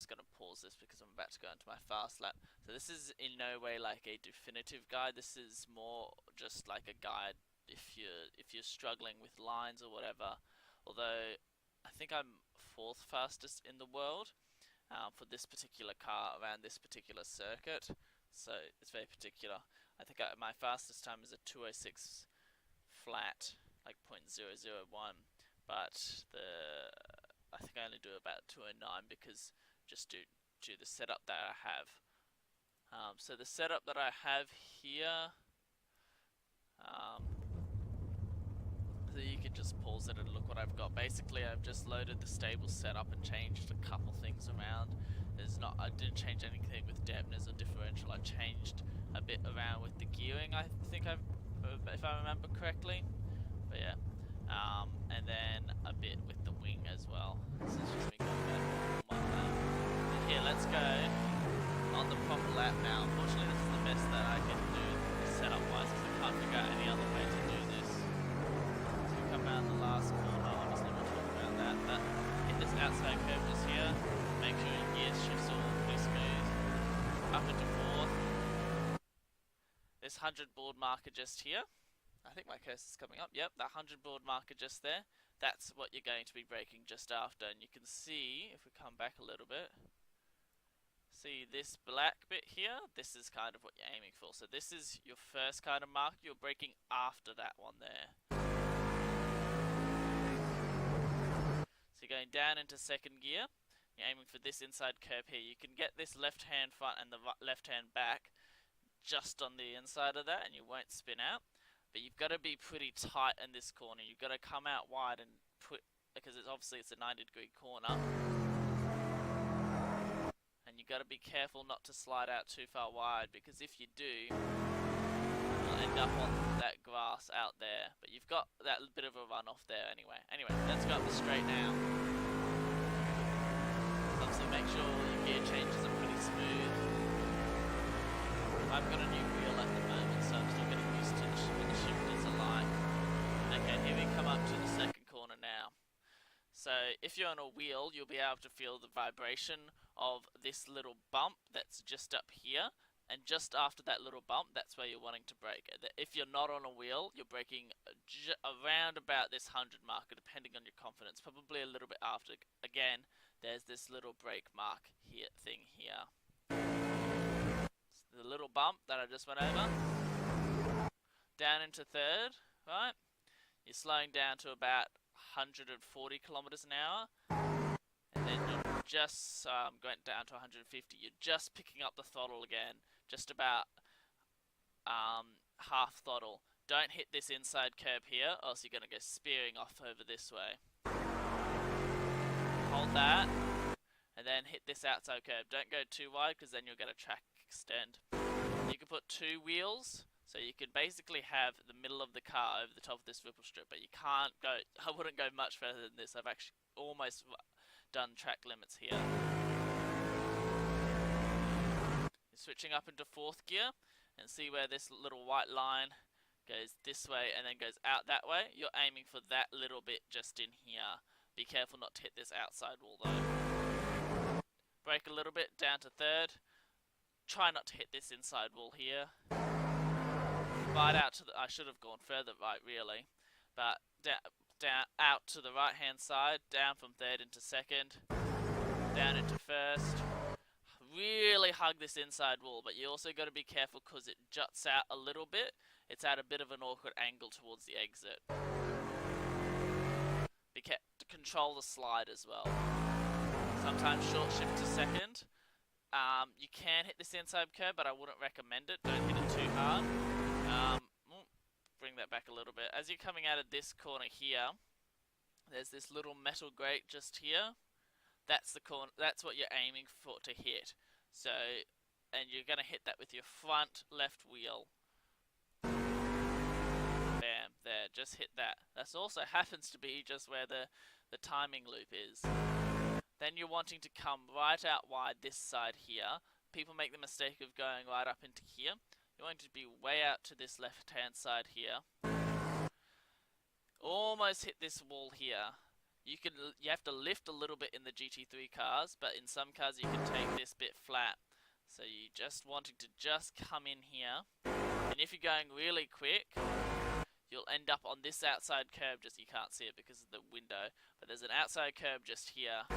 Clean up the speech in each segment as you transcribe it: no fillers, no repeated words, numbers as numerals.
just going to pause this because I'm about to go into my fast lap. So this is in no way like a definitive guide. This is more just like a guide if you're struggling with lines or whatever. Although I think I'm 4th fastest in the world for this particular car around this particular circuit. So it's very particular. I think my fastest time is a 206 flat, like 0.001, but I think I only do about 209 because just due to the setup that I have. So the setup that I have here, so you can just pause it and look what I've got. Basically, I've just loaded the stable setup and changed a couple things around. I didn't change anything with dampeners or differential. I changed a bit around with the gearing. I think if I remember correctly. But yeah, and then a bit with the wing as well. This is just me going back on my lap. But here, let's go on the proper lap now. Unfortunately, this is the best that I can do setup-wise because I can't figure out any other way to do this. So we come around the last corner. Obviously, we'll talk about that. But hit this outside curve just here. Make sure your gear shifts all pretty smooth. Up into 4th. This 100 board marker just here. I think my cursor's coming up. Yep, that 100 board marker just there. That's what you're going to be braking just after. And you can see, if we come back a little bit, see this black bit here? This is kind of what you're aiming for. So this is your first kind of mark. You're braking after that one there. So you're going down into 2nd gear. You're aiming for this inside curve here. You can get this left hand front and the left hand back just on the inside of that and you won't spin out. But you've got to be pretty tight in this corner. You've got to come out wide and because obviously it's a 90-degree corner. And you've got to be careful not to slide out too far wide because if you do, you'll end up on that grass out there. But you've got that bit of a runoff there anyway. Anyway, let's go up the straight now. Obviously make sure your gear changes are pretty smooth. I've got a new wheel at the moment, so I'm still getting used to what the shifters are like. Okay, here we come up to the 2nd corner now. So if you're on a wheel, you'll be able to feel the vibration of this little bump that's just up here. And just after that little bump, that's where you're wanting to brake. If you're not on a wheel, you're braking around about this 100 marker, depending on your confidence. Probably a little bit after. Again, there's this little brake mark here, here. The little bump that I just went over. Down into 3rd, right? You're slowing down to about 140 kilometers an hour. And then you're just going down to 150. You're just picking up the throttle again. Just about half throttle. Don't hit this inside curb here, or else you're going to go spearing off over this way. Hold that. And then hit this outside curb. Don't go too wide because then you'll get a track extend. You can put 2 wheels, so you can basically have the middle of the car over the top of this ripple strip, but you can't go, I wouldn't go much further than this. I've actually almost done track limits here. You're switching up into 4th gear, and see where this little white line goes this way and then goes out that way. You're aiming for that little bit just in here. Be careful not to hit this outside wall though. Brake a little bit, down to 3rd. Try not to hit this inside wall here. Right out to the, I should have gone further right really, but down out to the right hand side, down from 3rd into 2nd, down into 1st. Really hug this inside wall, but you also got to be careful because it juts out a little bit. It's at a bit of an awkward angle towards the exit. Be careful to control the slide as well. Sometimes short shift to 2nd. You can hit this inside curve, but I wouldn't recommend it. Don't hit it too hard. Bring that back a little bit. As you're coming out of this corner here, there's this little metal grate just here. That's the corner. That's what you're aiming for to hit. So, and you're going to hit that with your front left wheel. Bam, there. Just hit that. That also happens to be just where the timing loop is. Then you're wanting to come right out wide this side here. People make the mistake of going right up into here. You're going to be way out to this left-hand side here. Almost hit this wall here. you have to lift a little bit in the GT3 cars, but in some cars you can take this bit flat. So you just wanting to just come in here, and if you're going really quick, you'll end up on this outside curb. Just, you can't see it because of the window, but there's an outside curb just here.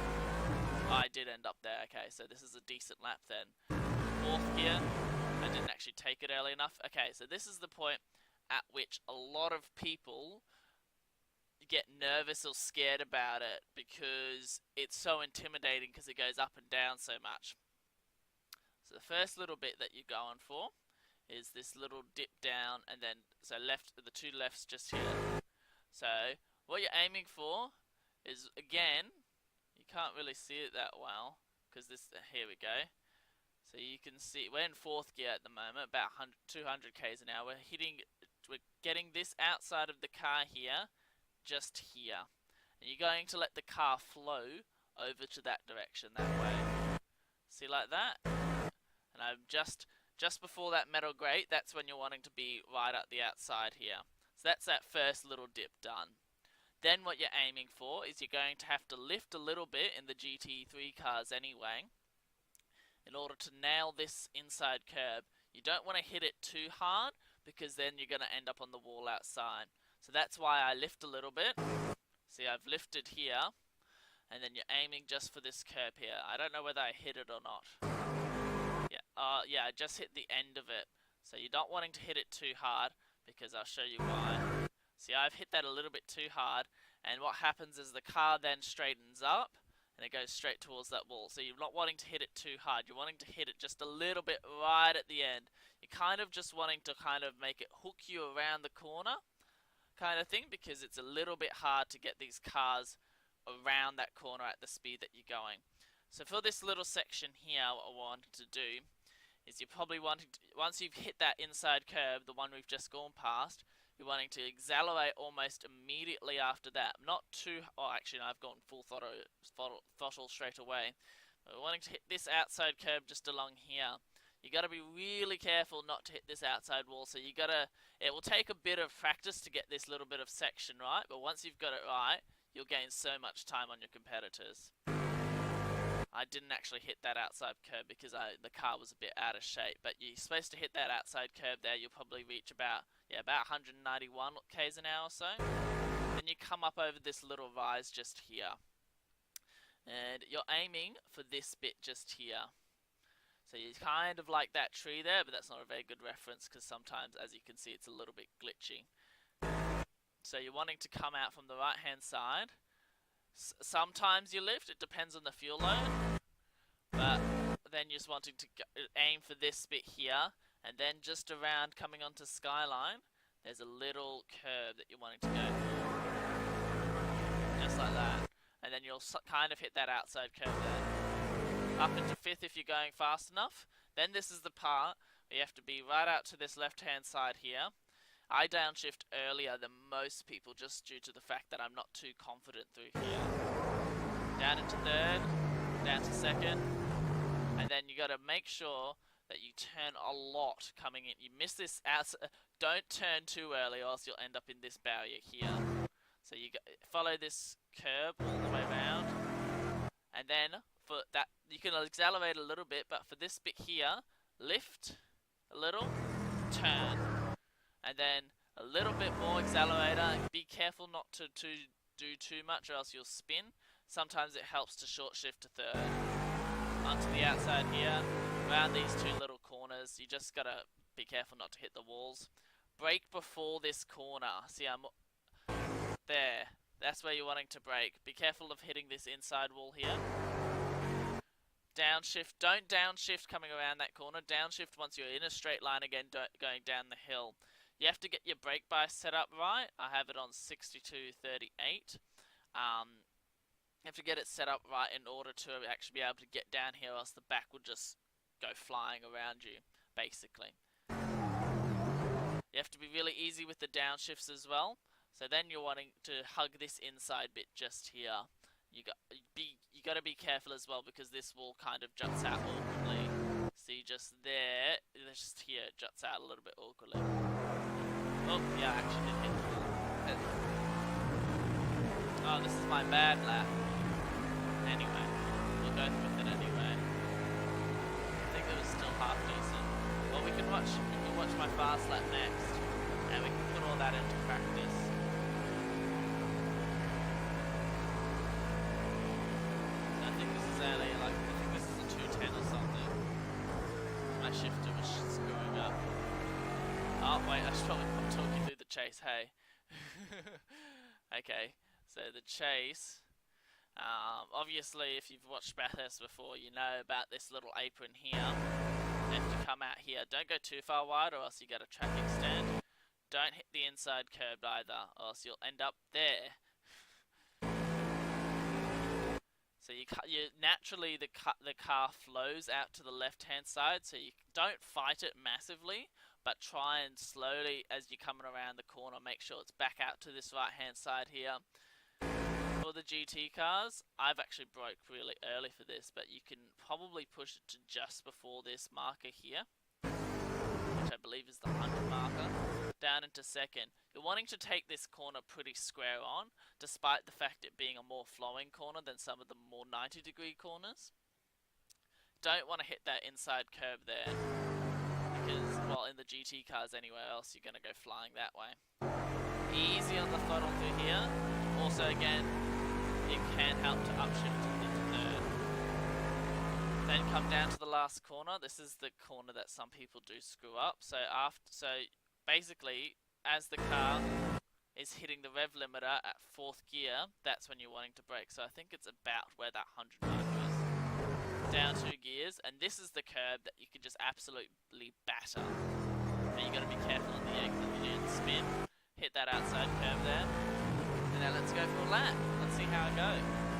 I did end up there. Okay, so this is a decent lap then. Fourth gear, I didn't actually take it early enough. Okay, so this is the point at which a lot of people get nervous or scared about it because it's so intimidating because it goes up and down so much. So the first little bit that you're going for is this little dip down, and then so left, the two lefts just here. So what you're aiming for is, again, you can't really see it that well because this, here we go. So you can see we're in fourth gear at the moment, about 200 k's an hour. We're getting this outside of the car here, just here, and you're going to let the car flow over to that direction, that way. See, like that. And I'm just before that metal grate. That's when you're wanting to be right at the outside here. So that's that first little dip done. Then what you're aiming for is you're going to have to lift a little bit in the GT3 cars anyway, in order to nail this inside curb. You don't want to hit it too hard because then you're going to end up on the wall outside. So that's why I lift a little bit. See, I've lifted here, and then you're aiming just for this curb here. I don't know whether I hit it or not. Yeah, I just hit the end of it. So you're not wanting to hit it too hard because I'll show you why. See, I've hit that a little bit too hard, and what happens is the car then straightens up and it goes straight towards that wall. So you're not wanting to hit it too hard. You're wanting to hit it just a little bit right at the end. You're kind of just wanting to kind of make it hook you around the corner kind of thing, because it's a little bit hard to get these cars around that corner at the speed that you're going. So for this little section here, what I wanted to do is you're probably wanting to, once you've hit that inside curb, the one we've just gone past, you're wanting to accelerate almost immediately after that. Not too, oh actually no, I've gone full throttle straight away. But we're wanting to hit this outside curb just along here. You got to be really careful not to hit this outside wall. So you got to, it will take a bit of practice to get this little bit of section right, but once you've got it right, you'll gain so much time on your competitors. I didn't actually hit that outside curb because the car was a bit out of shape, but you're supposed to hit that outside curb there. You'll probably reach about 191 k's an hour or so. Then you come up over this little rise just here, and you're aiming for this bit just here. So you kind of like that tree there, but that's not a very good reference because sometimes, as you can see, it's a little bit glitchy. So you're wanting to come out from the right hand side. Sometimes you lift, it depends on the fuel load, but then you're just wanting to aim for this bit here, and then just around coming onto Skyline, there's a little curve that you're wanting to go for. Just like that. And then you'll kind of hit that outside curve there. Up into fifth if you're going fast enough. Then this is the part where you have to be right out to this left hand side here. I downshift earlier than most people just due to the fact that I'm not too confident through here. Down into third, down to second, and then you got to make sure that you turn a lot coming in. You miss this out, don't turn too early or else you'll end up in this barrier here. So you follow this curb all the way around, and then for that you can accelerate a little bit, but for this bit here, lift a little, turn, and then a little bit more accelerator. Be careful not to do too much or else you'll spin. Sometimes it helps to short shift to third. Onto the outside here, around these two little corners. You just gotta be careful not to hit the walls. Brake before this corner. See, I'm there. That's where you're wanting to brake. Be careful of hitting this inside wall here. Downshift. Don't downshift coming around that corner. Downshift once you're in a straight line again, going down the hill. You have to get your brake bias set up right. I have it on 6238. You have to get it set up right in order to actually be able to get down here, or else the back will just go flying around you, basically. You have to be really easy with the downshifts as well. So then you're wanting to hug this inside bit just here. You got to be careful as well because this wall kind of juts out awkwardly. See, just there, just here, it juts out a little bit awkwardly. Oh, yeah, I actually did hit the wall. Oh, this is my bad lap. Anyway, we'll go with it anyway. I think it was still half decent. Well, we can watch my fast lap next, and we can put all that into practice. So I think this is only like, I think this is a 210 or something. My shifter was screwing up. Oh wait, I should probably talk you through the chase, hey. Okay, so the chase, obviously if you've watched Bathurst before, you know about this little apron here. And if you come out here, don't go too far wide or else you get a track extend. Don't hit the inside curb either, or else you'll end up there. So you naturally the car flows out to the left hand side, so you don't fight it massively, but try and slowly, as you're coming around the corner, make sure it's back out to this right hand side here. For the GT cars, I've actually broke really early for this, but you can probably push it to just before this marker here, which I believe is the 100 marker, down into second. You're wanting to take this corner pretty square on, despite the fact it being a more flowing corner than some of the more 90-degree corners. Don't want to hit that inside curb there, because, well, in the GT cars anywhere else, you're going to go flying that way. Easy on the throttle through here. Also, again, it can help to upshift into third. Then come down to the last corner. This is the corner that some people do screw up. So basically, as the car is hitting the rev limiter at 4th gear, that's when you're wanting to brake. So I think it's about where that 100 mark is. Down 2 gears, and this is the curb that you can just absolutely batter. And you got to be careful on the exit when you spin. Hit that outside curb there. And now let's go for a lap. Let's see how it goes.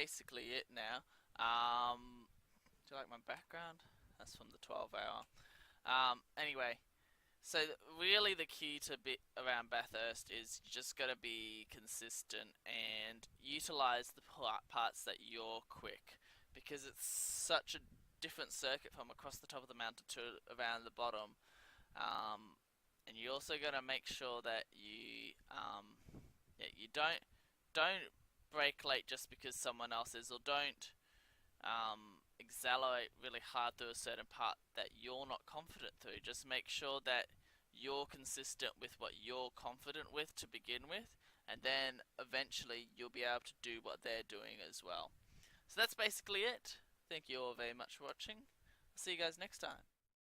basically it now. Do you like my background? That's from the 12-hour. Anyway, so really the key to around Bathurst is you just got to be consistent and utilize the parts that you're quick, because it's such a different circuit from across the top of the mountain to around the bottom. And you also got to make sure that you you don't brake late just because someone else is, or don't accelerate really hard through a certain part that you're not confident through. Just make sure that you're consistent with what you're confident with to begin with, and then eventually you'll be able to do what they're doing as well. So that's basically it. Thank you all very much for watching. I'll see you guys next time.